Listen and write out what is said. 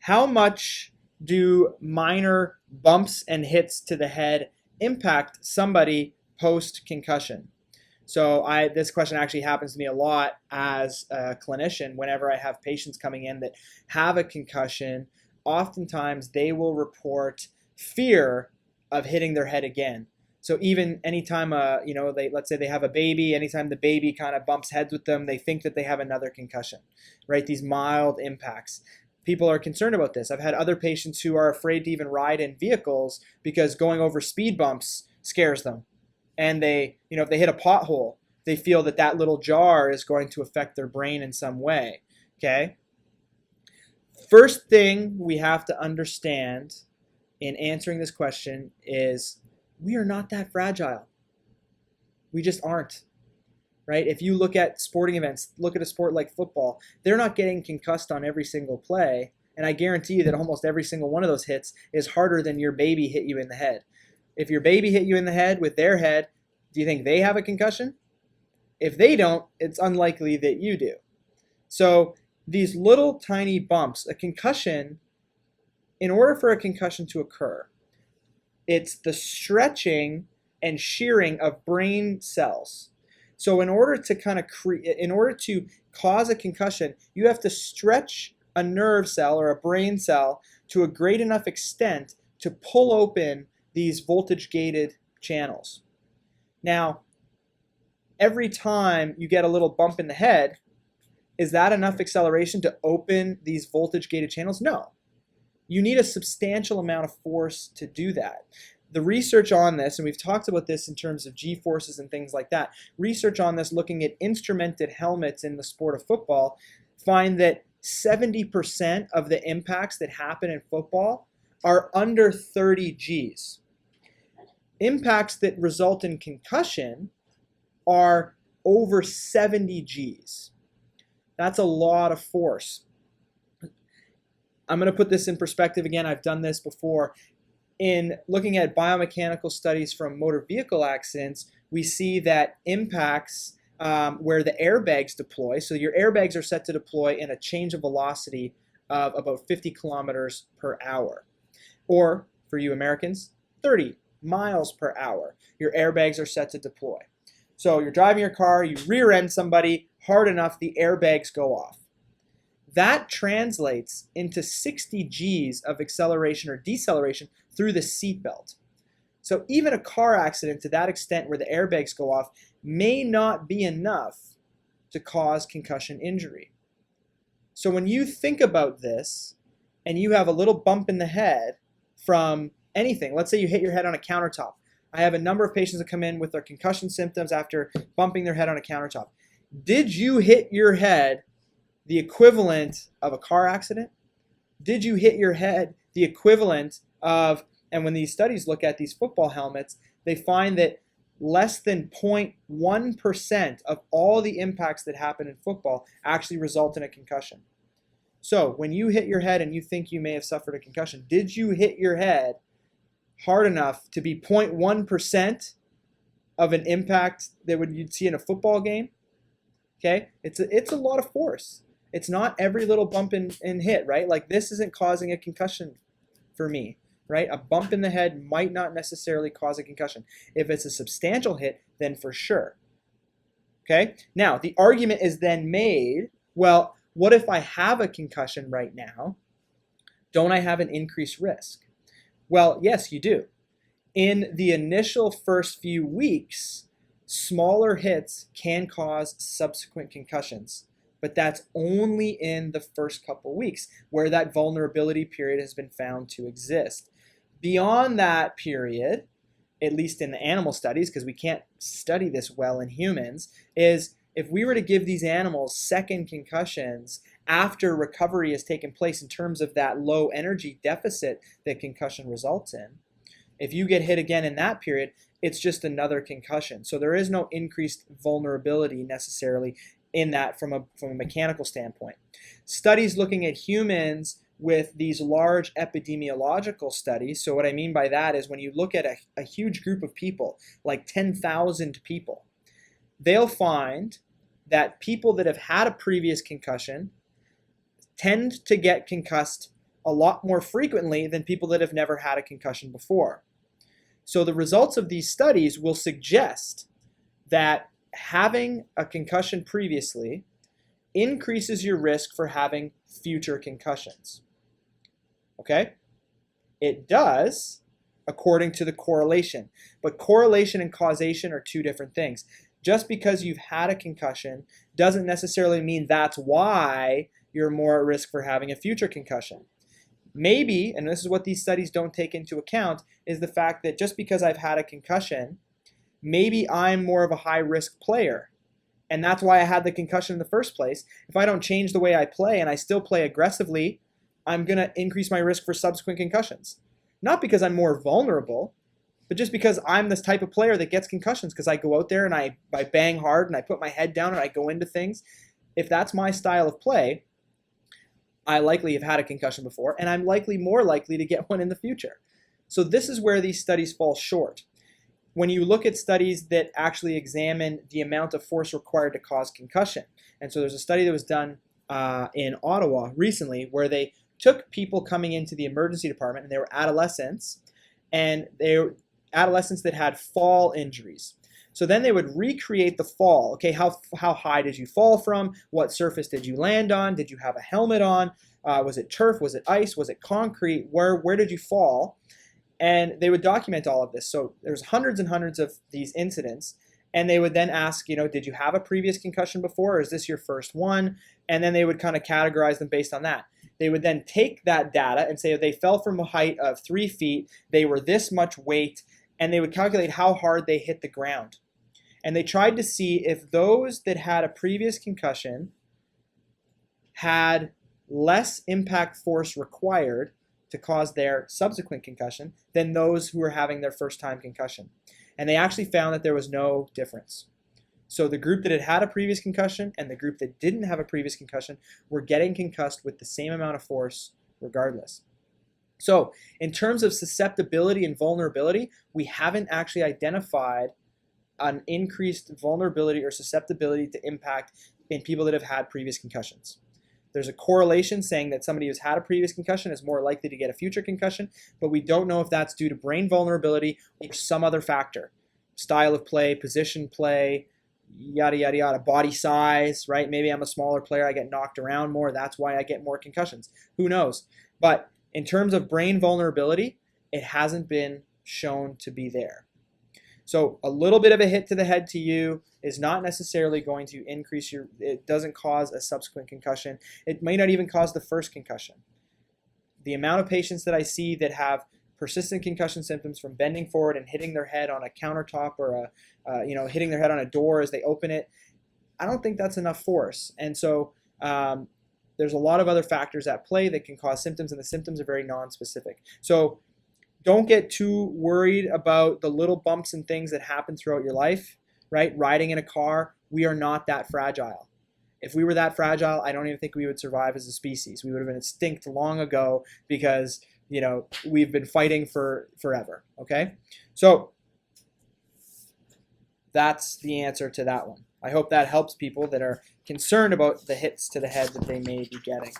How much do minor bumps and hits to the head impact somebody post-concussion? So this question actually happens to me a lot as a clinician. Whenever I have patients coming in that have a concussion, oftentimes they will report fear of hitting their head again. So even anytime let's say they have a baby, anytime the baby kind of bumps heads with them, they think that they have another concussion, right? These mild impacts. People are concerned about this. I've had other patients who are afraid to even ride in vehicles because going over speed bumps scares them. And if they hit a pothole, they feel that that little jar is going to affect their brain in some way, okay? First thing we have to understand in answering this question is we are not that fragile. We just aren't, right? If you look at sporting events, look at a sport like football, they're not getting concussed on every single play, and I guarantee you that almost every single one of those hits is harder than your baby hit you in the head. If your baby hit you in the head with their head, do you think they have a concussion? If they don't, it's unlikely that you do. So these little tiny bumps, a concussion, in order for a concussion to occur, it's the stretching and shearing of brain cells. So in order to cause a concussion, you have to stretch a nerve cell or a brain cell to a great enough extent to pull open these voltage-gated channels. Now, every time you get a little bump in the head, is that enough acceleration to open these voltage-gated channels? No. You need a substantial amount of force to do that. The research on this, and we've talked about this in terms of G-forces and things like that, research on this looking at instrumented helmets in the sport of football find that 70% of the impacts that happen in football are under 30 Gs. Impacts that result in concussion are over 70 Gs. That's a lot of force. I'm going to put this in perspective again. I've done this before. In looking at biomechanical studies from motor vehicle accidents, we see that impacts where the airbags deploy, so your airbags are set to deploy in a change of velocity of about 50 kilometers per hour. Or, for you Americans, 30 miles per hour. Your airbags are set to deploy. So you're driving your car, you rear end somebody hard enough, the airbags go off. That translates into 60 Gs of acceleration or deceleration through the seatbelt. So even a car accident to that extent where the airbags go off may not be enough to cause concussion injury. So when you think about this and you have a little bump in the head from anything, let's say you hit your head on a countertop. I have a number of patients that come in with their concussion symptoms after bumping their head on a countertop. Did you hit your head the equivalent of a car accident? Did you hit your head the equivalent of, and when these studies look at these football helmets, they find that less than 0.1% of all the impacts that happen in football actually result in a concussion. So when you hit your head and you think you may have suffered a concussion, did you hit your head hard enough to be 0.1% of an impact that you'd see in a football game? Okay, it's a lot of force. It's not every little bump and hit, right? Like this isn't causing a concussion for me, right? A bump in the head might not necessarily cause a concussion. If it's a substantial hit, then for sure. Okay, now the argument is then made, well, what if I have a concussion right now? Don't I have an increased risk? Well, yes, you do. In the initial first few weeks, smaller hits can cause subsequent concussions, but that's only in the first couple weeks where that vulnerability period has been found to exist. Beyond that period, at least in the animal studies, because we can't study this well in humans, is if we were to give these animals second concussions after recovery has taken place in terms of that low energy deficit that concussion results in, if you get hit again in that period, it's just another concussion. So there is no increased vulnerability necessarily in that from a mechanical standpoint. Studies looking at humans with these large epidemiological studies, so what I mean by that is when you look at a huge group of people, like 10,000 people, they'll find that people that have had a previous concussion tend to get concussed a lot more frequently than people that have never had a concussion before. So the results of these studies will suggest that having a concussion previously increases your risk for having future concussions. Okay? It does, according to the correlation. But correlation and causation are two different things. Just because you've had a concussion doesn't necessarily mean that's why you're more at risk for having a future concussion. Maybe, and this is what these studies don't take into account, is the fact that just because I've had a concussion, maybe I'm more of a high-risk player. And that's why I had the concussion in the first place. If I don't change the way I play and I still play aggressively, I'm going to increase my risk for subsequent concussions. Not because I'm more vulnerable, but just because I'm this type of player that gets concussions because I go out there and I bang hard and I put my head down and I go into things. If that's my style of play, I likely have had a concussion before, and I'm likely more likely to get one in the future. So this is where these studies fall short. When you look at studies that actually examine the amount of force required to cause concussion, and so there's a study that was done in Ottawa recently where they took people coming into the emergency department, and they were adolescents, and they were adolescents that had fall injuries. So then they would recreate the fall. Okay, how high did you fall from? What surface did you land on? Did you have a helmet on? Was it turf? Was it ice? Was it concrete? Where did you fall? And they would document all of this. So there's hundreds and hundreds of these incidents. And they would then ask, did you have a previous concussion before, or is this your first one? And then they would kind of categorize them based on that. They would then take that data and say if they fell from a height of 3 feet, they were this much weight, and they would calculate how hard they hit the ground. And they tried to see if those that had a previous concussion had less impact force required to cause their subsequent concussion than those who were having their first time concussion. And they actually found that there was no difference. So the group that had had a previous concussion and the group that didn't have a previous concussion were getting concussed with the same amount of force regardless. So in terms of susceptibility and vulnerability, we haven't actually identified an increased vulnerability or susceptibility to impact in people that have had previous concussions. There's a correlation saying that somebody who's had a previous concussion is more likely to get a future concussion, but we don't know if that's due to brain vulnerability or some other factor. Style of play, position play, yada, yada, yada, body size, right? Maybe I'm a smaller player, I get knocked around more, that's why I get more concussions. Who knows? But in terms of brain vulnerability, it hasn't been shown to be there. So a little bit of a hit to the head to you is not necessarily going to increase it doesn't cause a subsequent concussion. It may not even cause the first concussion. The amount of patients that I see that have persistent concussion symptoms from bending forward and hitting their head on a countertop or hitting their head on a door as they open it, I don't think that's enough force. And so there's a lot of other factors at play that can cause symptoms, and the symptoms are very non-specific. So don't get too worried about the little bumps and things that happen throughout your life, right? Riding in a car, we are not that fragile. If we were that fragile, I don't even think we would survive as a species. We would have been extinct long ago because, we've been fighting for forever, okay? So that's the answer to that one. I hope that helps people that are concerned about the hits to the head that they may be getting.